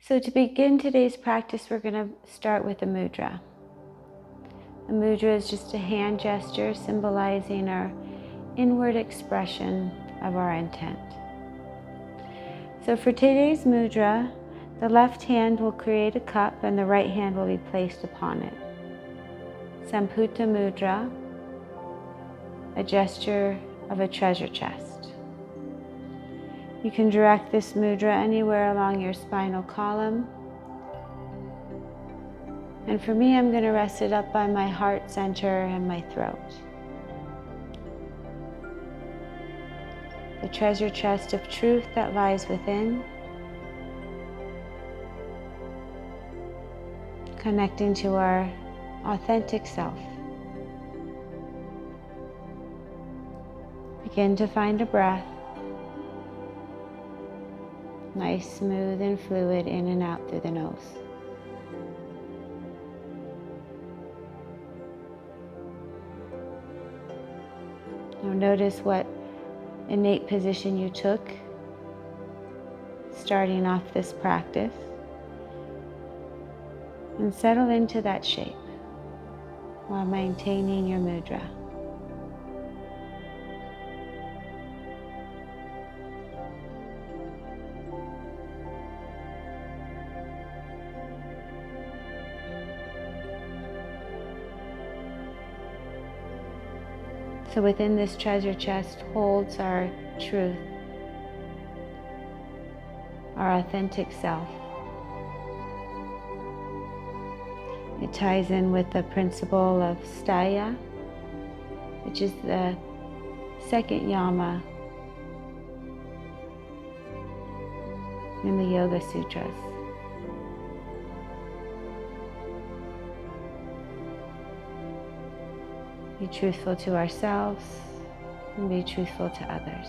So to begin today's practice, we're going to start with a mudra. A mudra is just a hand gesture symbolizing our inward expression of our intent. So for today's mudra, the left hand will create a cup and the right hand will be placed upon it. Samputa mudra, a gesture of a treasure chest. You can direct this mudra anywhere along your spinal column. And for me, I'm going to rest it up by my heart center and my throat. The treasure chest of truth that lies within, connecting to our authentic self. Begin to find a breath, nice, smooth, and fluid in and out through the nose. Now notice what innate position you took starting off this practice, and settle into that shape while maintaining your mudra. So within this treasure chest holds our truth, our authentic self. It ties in with the principle of Satya, which is the second yama in the Yoga Sutras. Be truthful to ourselves and be truthful to others.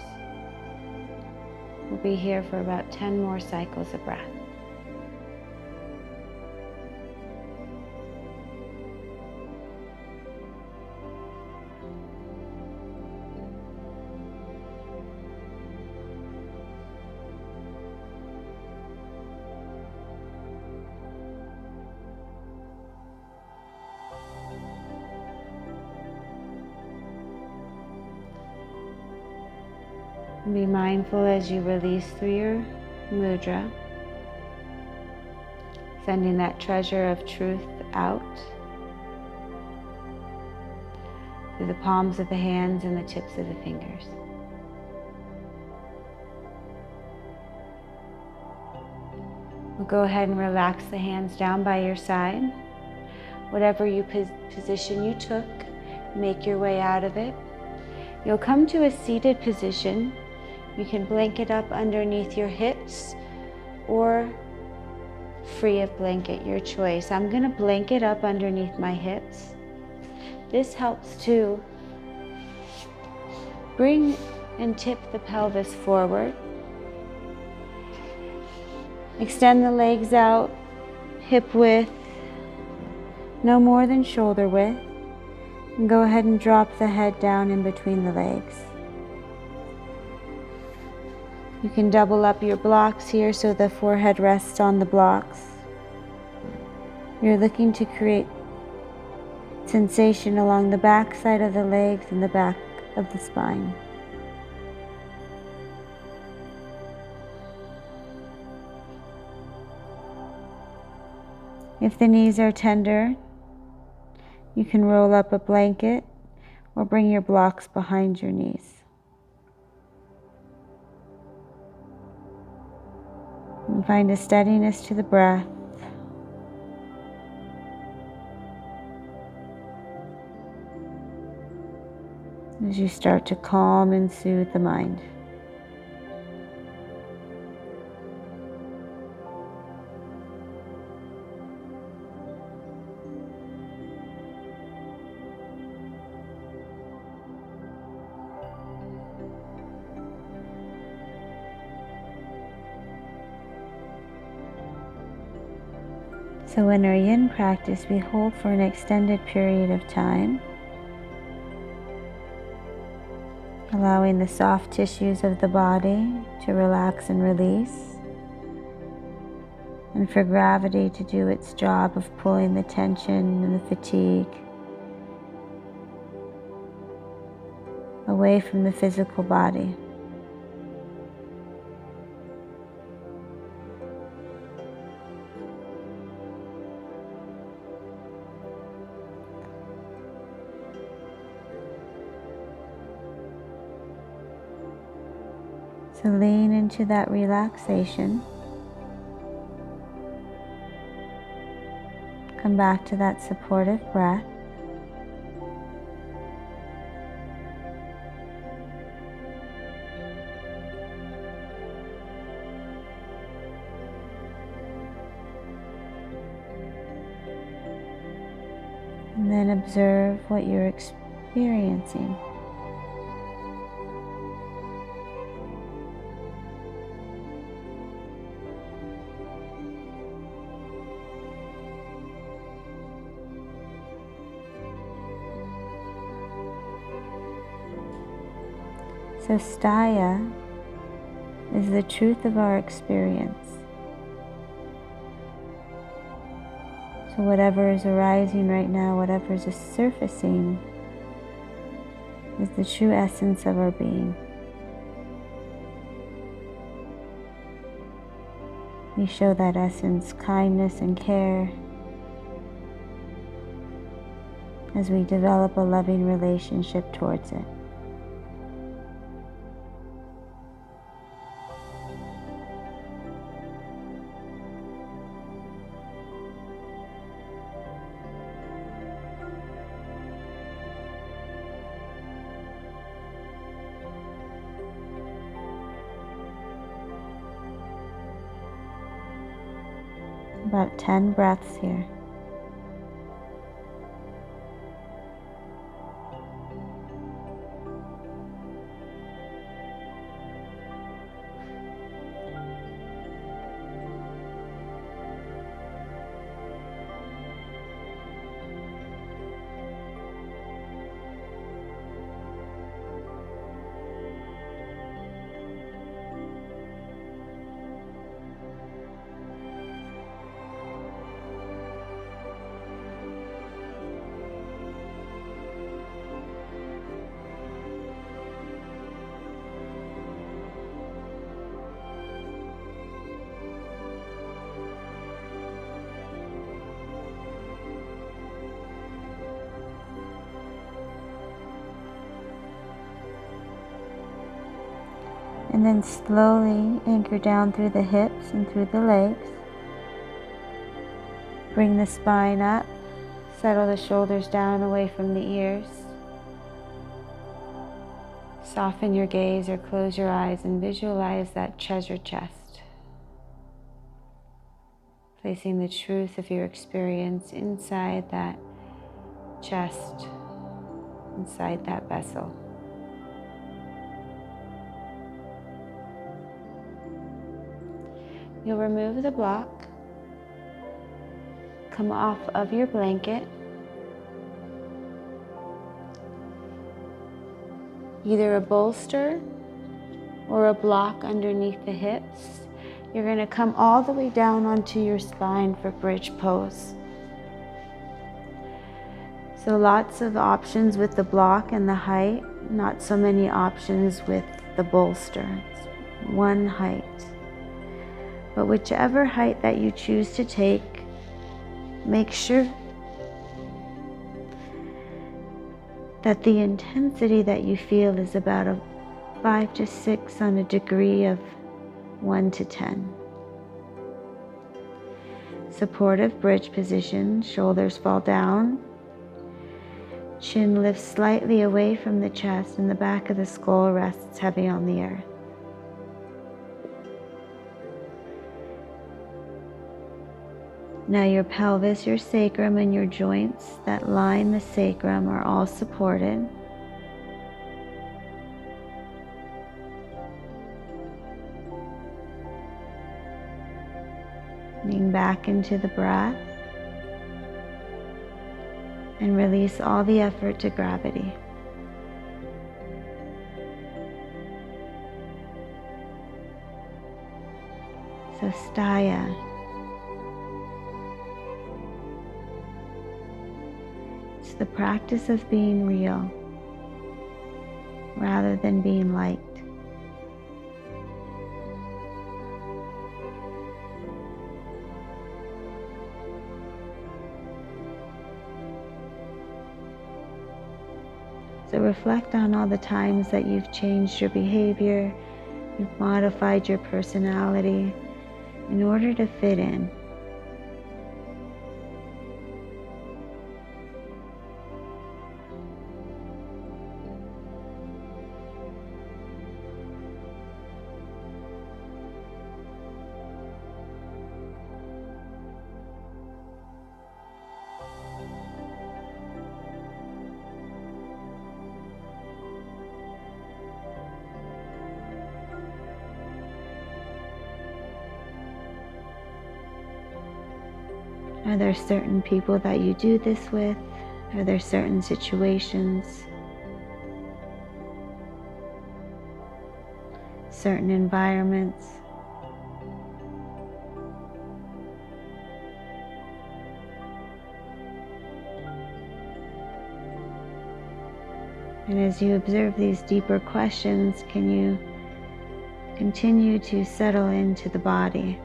We'll be here for about 10 more cycles of breath. Be mindful as you release through your mudra, sending that treasure of truth out through the palms of the hands and the tips of the fingers. We'll go ahead and relax the hands down by your side. Whatever position you took, make your way out of it. You'll come to a seated position. You can blanket up underneath your hips or free of blanket, your choice. I'm going to blanket up underneath my hips. This helps to bring and tip the pelvis forward. Extend the legs out, hip width, no more than shoulder width. And go ahead and drop the head down in between the legs. You can double up your blocks here so the forehead rests on the blocks. You're looking to create sensation along the back side of the legs and the back of the spine. If the knees are tender, you can roll up a blanket or bring your blocks behind your knees. And find a steadiness to the breath. As you start to calm and soothe the mind. So in our yin practice, we hold for an extended period of time, allowing the soft tissues of the body to relax and release, and for gravity to do its job of pulling the tension and the fatigue away from the physical body. So lean into that relaxation. Come back to that supportive breath. And then observe what you're experiencing. So Satya is the truth of our experience. So whatever is arising right now, whatever is surfacing, is the true essence of our being. We show that essence kindness and care as we develop a loving relationship towards it. About 10 breaths here. And then slowly anchor down through the hips and through the legs. Bring the spine up, settle the shoulders down away from the ears. Soften your gaze or close your eyes and visualize that treasure chest. Placing the truth of your experience inside that chest, inside that vessel. You'll remove the block, come off of your blanket, either a bolster or a block underneath the hips. You're going to come all the way down onto your spine for bridge pose. So lots of options with the block and the height, not so many options with the bolster. It's one height. But whichever height that you choose to take, make sure that the intensity that you feel is about a 5 to 6 on a degree of 1 to 10. Supportive bridge position, shoulders fall down, chin lifts slightly away from the chest, and the back of the skull rests heavy on the earth. Now your pelvis, your sacrum, and your joints that line the sacrum are all supported. Lean back into the breath and release all the effort to gravity. So Satya the practice of being real rather than being liked. So reflect on all the times that you've changed your behavior, you've modified your personality in order to fit in. Are there certain people that you do this with? Are there certain situations? Certain environments? And as you observe these deeper questions, can you continue to settle into the body?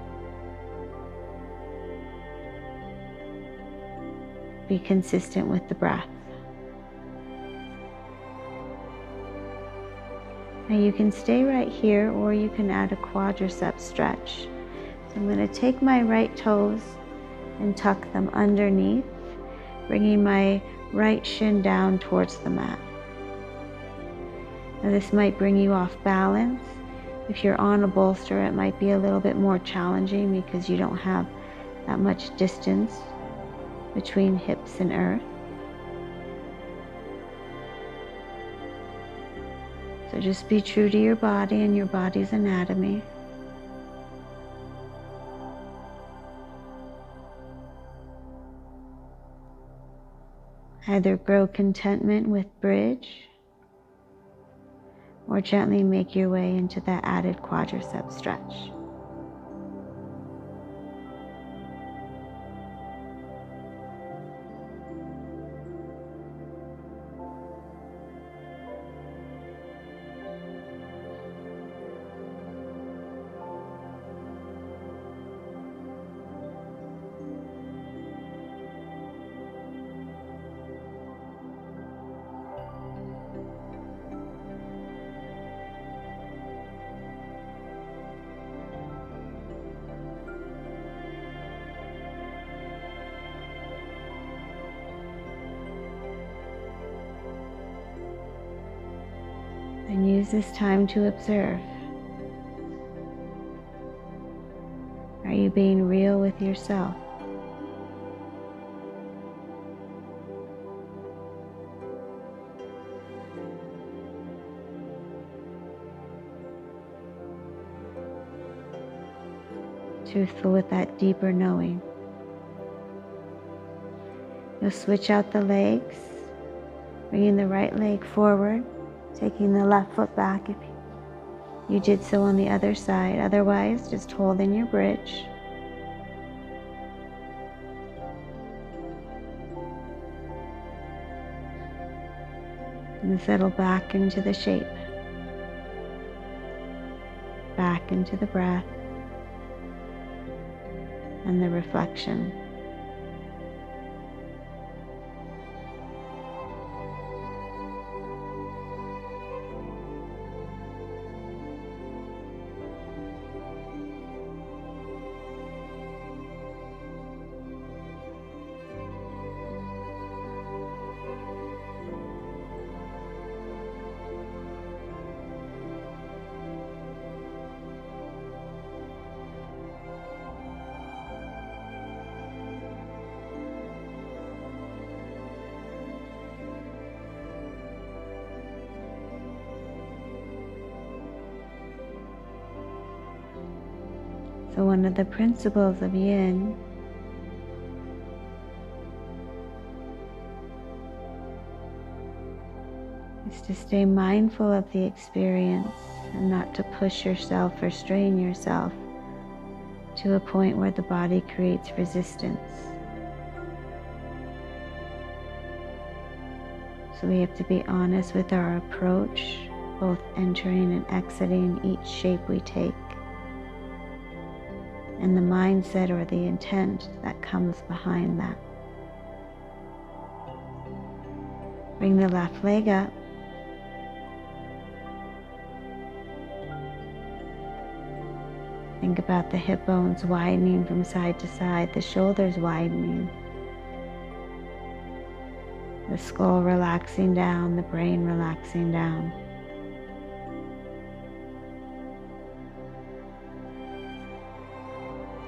Be consistent with the breath. Now you can stay right here, or you can add a quadricep stretch. So I'm going to take my right toes and tuck them underneath, bringing my right shin down towards the mat. Now this might bring you off balance. If you're on a bolster, it might be a little bit more challenging because you don't have that much distance between hips and earth. So just be true to your body and your body's anatomy. Either grow contentment with bridge or gently make your way into that added quadricep stretch. And use this time to observe. Are you being real with yourself? Truthful with that deeper knowing. You'll switch out the legs, bringing the right leg forward, taking the left foot back if you did so on the other side. Otherwise, just hold in your bridge. And settle back into the shape. Back into the breath and the reflection. So one of the principles of yin is to stay mindful of the experience and not to push yourself or strain yourself to a point where the body creates resistance. So we have to be honest with our approach, both entering and exiting each shape we take, and the mindset or the intent that comes behind that. Bring the left leg up. Think about the hip bones widening from side to side, the shoulders widening, the skull relaxing down, the brain relaxing down.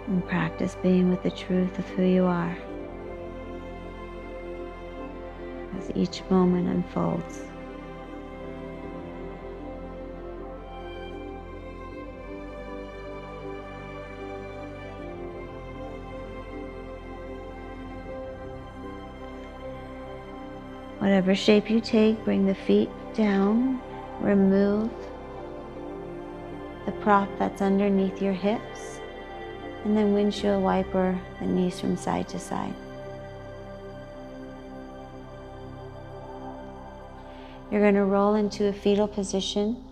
And practice being with the truth of who you are as each moment unfolds. Whatever shape you take, bring the feet down, remove the prop that's underneath your hips, and then windshield wiper the knees from side to side. You're going to roll into a fetal position,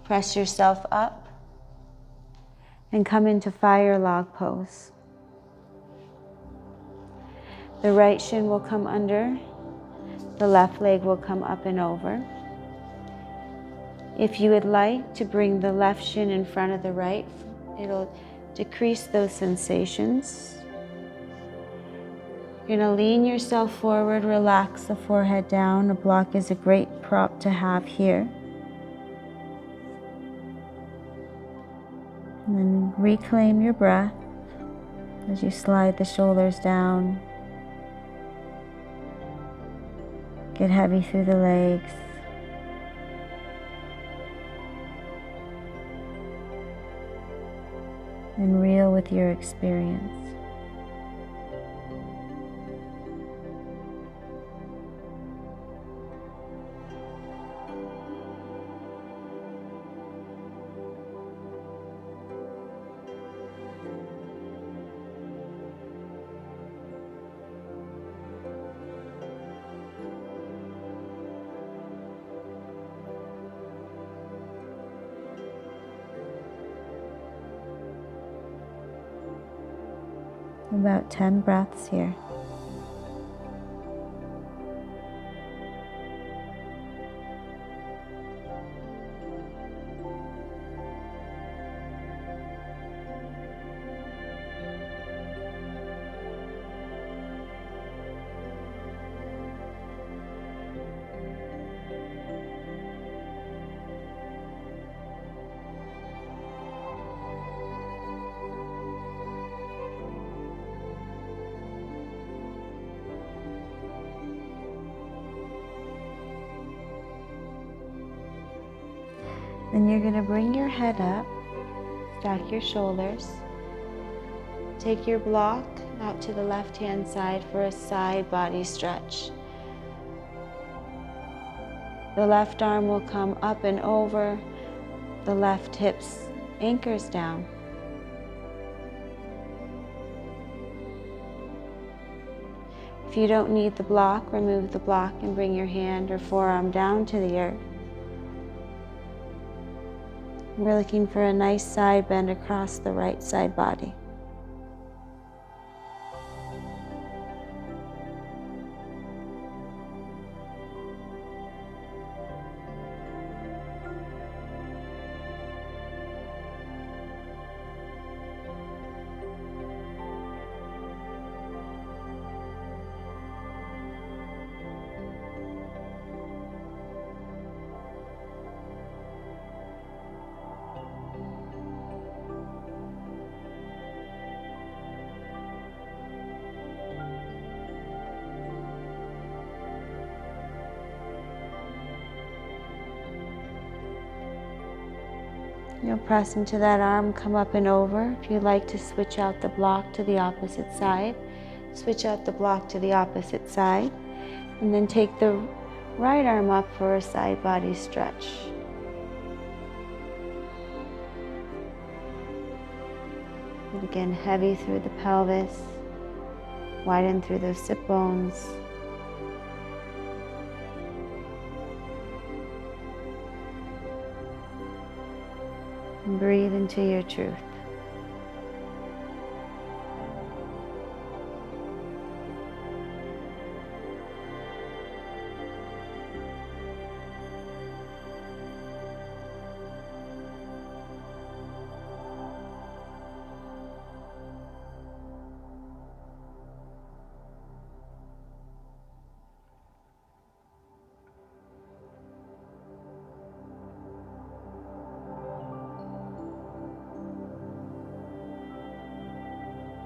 press yourself up, and come into fire log pose. The right shin will come under, the left leg will come up and over. If you would like to bring the left shin in front of the right, it'll decrease those sensations. You're going to lean yourself forward, relax the forehead down. A block is a great prop to have here. And then reclaim your breath as you slide the shoulders down. Get heavy through the legs. And real with your experience. About 10 breaths here. Then you're going to bring your head up, stack your shoulders, take your block out to the left-hand side for a side body stretch. The left arm will come up and over, the left hips anchors down. If you don't need the block, remove the block and bring your hand or forearm down to the earth. We're looking for a nice side bend across the right side body. You'll press into that arm, come up and over. If you'd like to switch out the block to the opposite side, switch out the block to the opposite side, and then take the right arm up for a side body stretch. And again, heavy through the pelvis, widen through those sit bones. And breathe into your truth.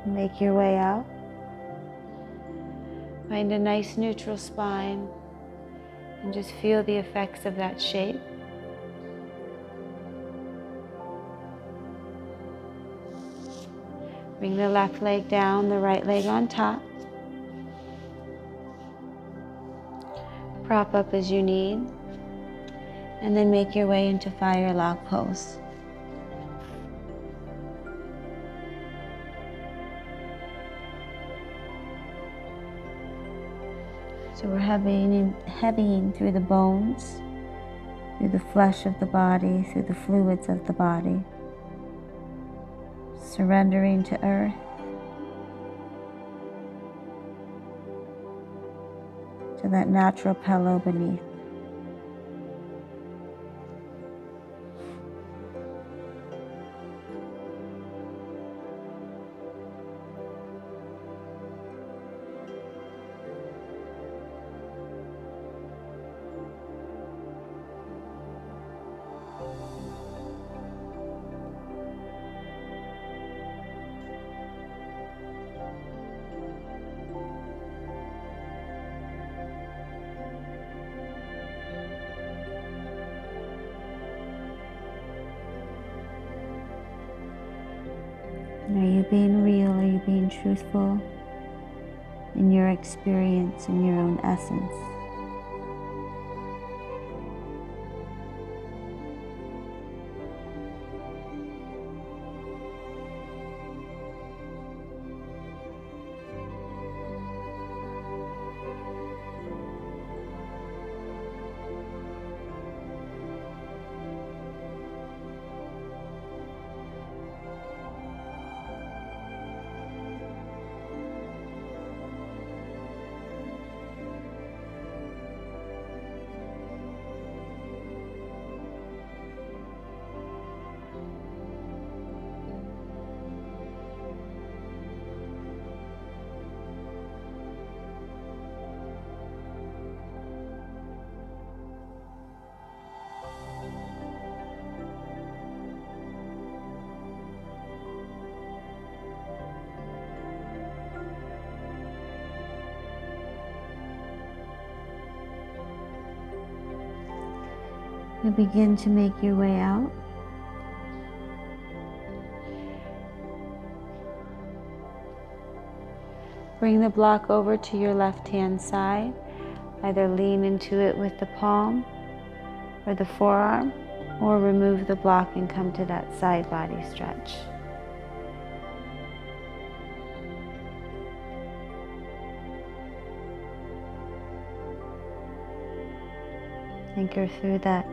Make your way out. Find a nice neutral spine and just feel the effects of that shape. Bring the left leg down, the right leg on top. Prop up as you need, and then make your way into fire log pose. So we're heavying through the bones, through the flesh of the body, through the fluids of the body. Surrendering to earth. To that natural pillow beneath. Are you being real? Are you being truthful in your experience, in your own essence? You begin to make your way out. Bring the block over to your left-hand side. Either lean into it with the palm or the forearm, or remove the block and come to that side body stretch. Anchor through that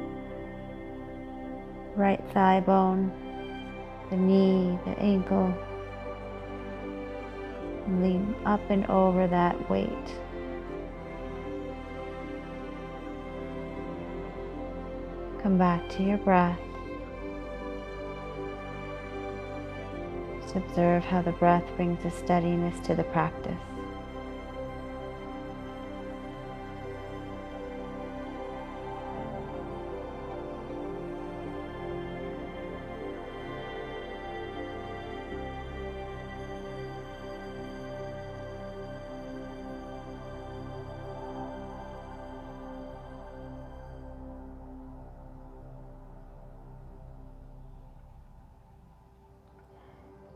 right thigh bone, the knee, the ankle. And lean up and over that weight. Come back to your breath. Just observe how the breath brings a steadiness to the practice.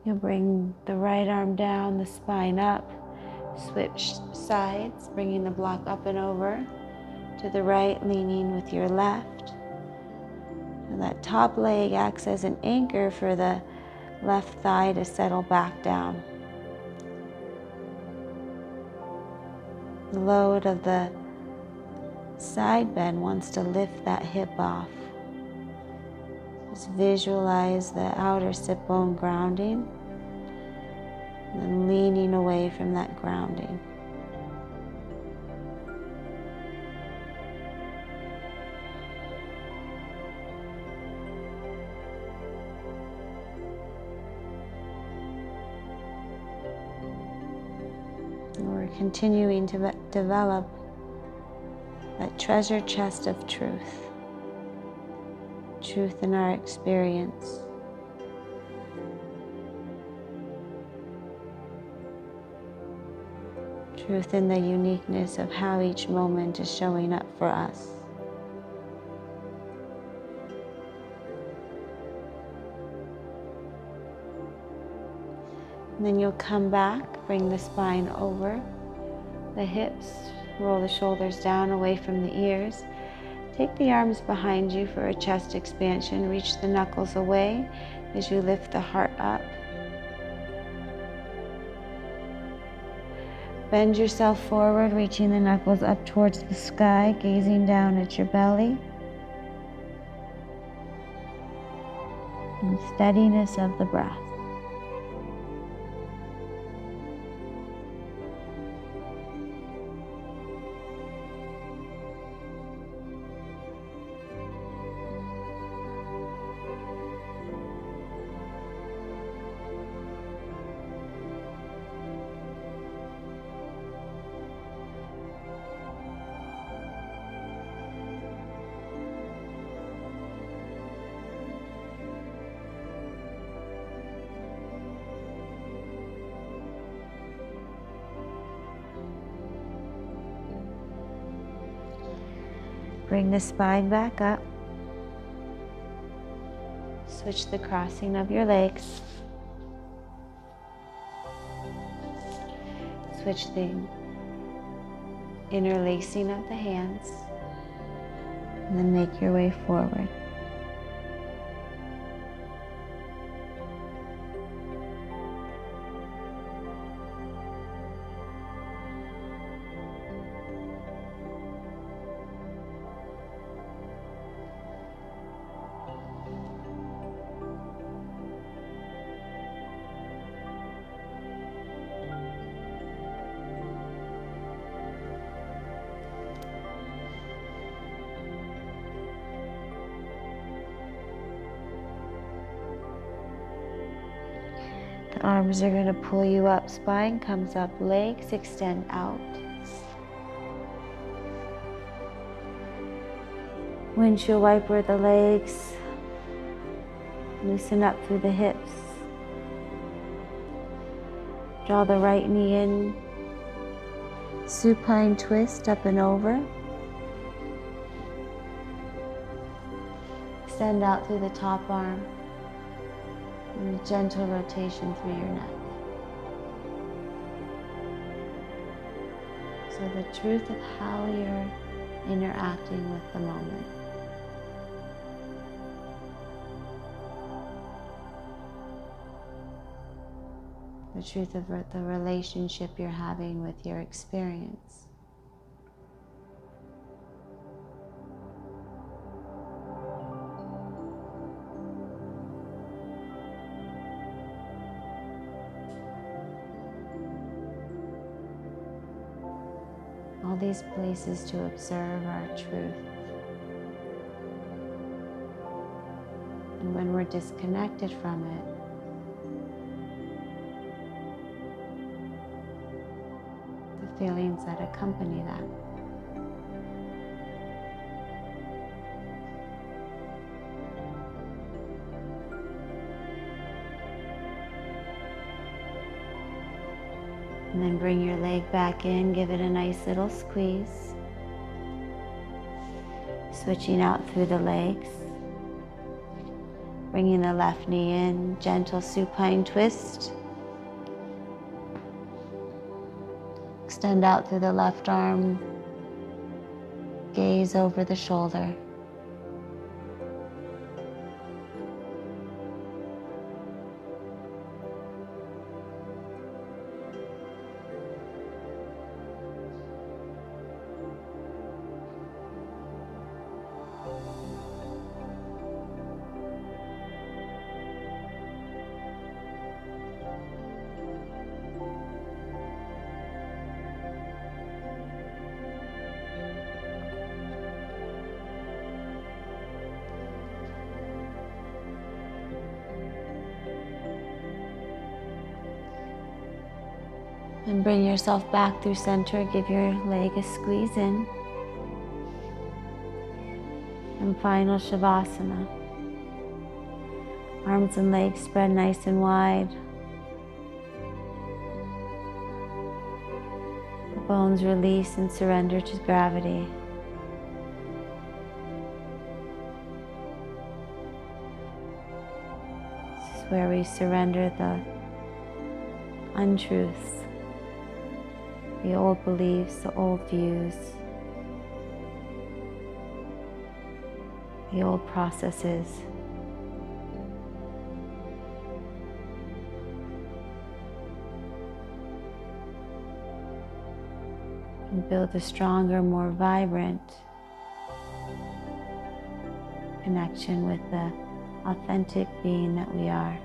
You'll bring the right arm down, the spine up, switch sides, bringing the block up and over to the right, leaning with your left. And that top leg acts as an anchor for the left thigh to settle back down. The load of the side bend wants to lift that hip off. Just visualize the outer sit bone grounding and then leaning away from that grounding. And we're continuing to develop that treasure chest of truth. Truth in our experience. Truth in the uniqueness of how each moment is showing up for us. And then you'll come back, bring the spine over the hips, roll the shoulders down away from the ears. Take the arms behind you for a chest expansion. Reach the knuckles away as you lift the heart up. Bend yourself forward, reaching the knuckles up towards the sky, gazing down at your belly. And steadiness of the breath. Bring the spine back up. Switch the crossing of your legs. Switch the interlacing of the hands. And then make your way forward. The arms are going to pull you up, spine comes up, legs extend out. Windshield wiper the legs, loosen up through the hips. Draw the right knee in, supine twist up and over. Extend out through the top arm. And a gentle rotation through your neck. So the truth of how you're interacting with the moment. The truth of the relationship you're having with your experience. All these places to observe our truth. And when we're disconnected from it, the feelings that accompany that. And then bring your leg back in, give it a nice little squeeze. Switching out through the legs. Bringing the left knee in, gentle supine twist. Extend out through the left arm. Gaze over the shoulder. And bring yourself back through center. Give your leg a squeeze in. And final Shavasana. Arms and legs spread nice and wide. The bones release and surrender to gravity. This is where we surrender the untruths, the old beliefs, the old views, the old processes. And build a stronger, more vibrant connection with the authentic being that we are,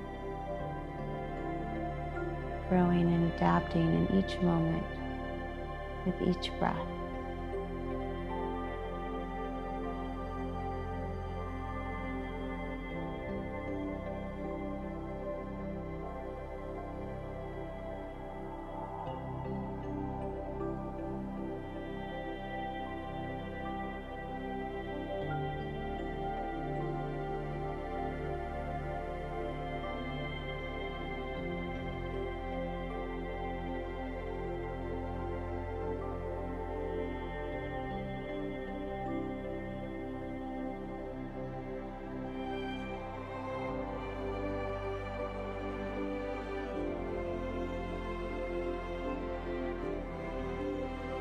growing and adapting in each moment with each breath.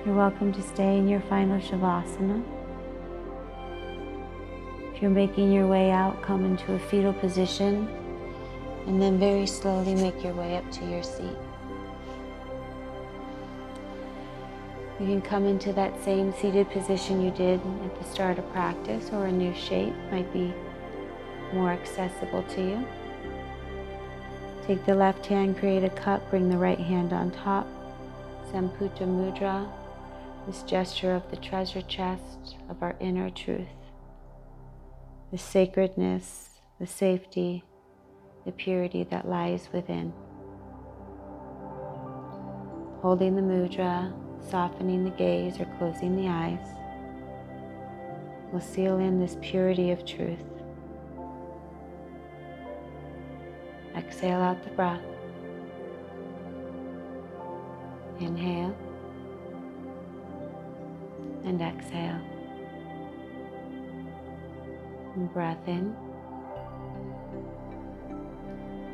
You're welcome to stay in your final Shavasana. If you're making your way out, come into a fetal position and then very slowly make your way up to your seat. You can come into that same seated position you did at the start of practice, or a new shape might be more accessible to you. Take the left hand, create a cup, bring the right hand on top. Samputa Mudra, this gesture of the treasure chest of our inner truth, the sacredness, the safety, the purity that lies within. Holding the mudra, softening the gaze or closing the eyes, we'll seal in this purity of truth. Exhale out the breath. Inhale and exhale. And breath in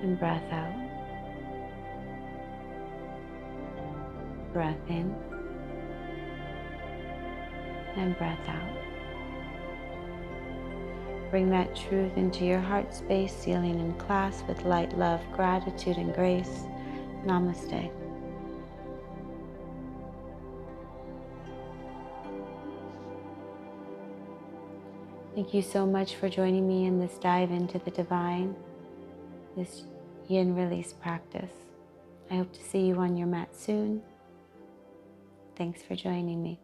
and breath out. Breath in and breath out. Bring that truth into your heart space, sealing in class with light, love, gratitude, and grace. Namaste. Thank you so much for joining me in this dive into the divine, this yin release practice. I hope to see you on your mat soon. Thanks for joining me.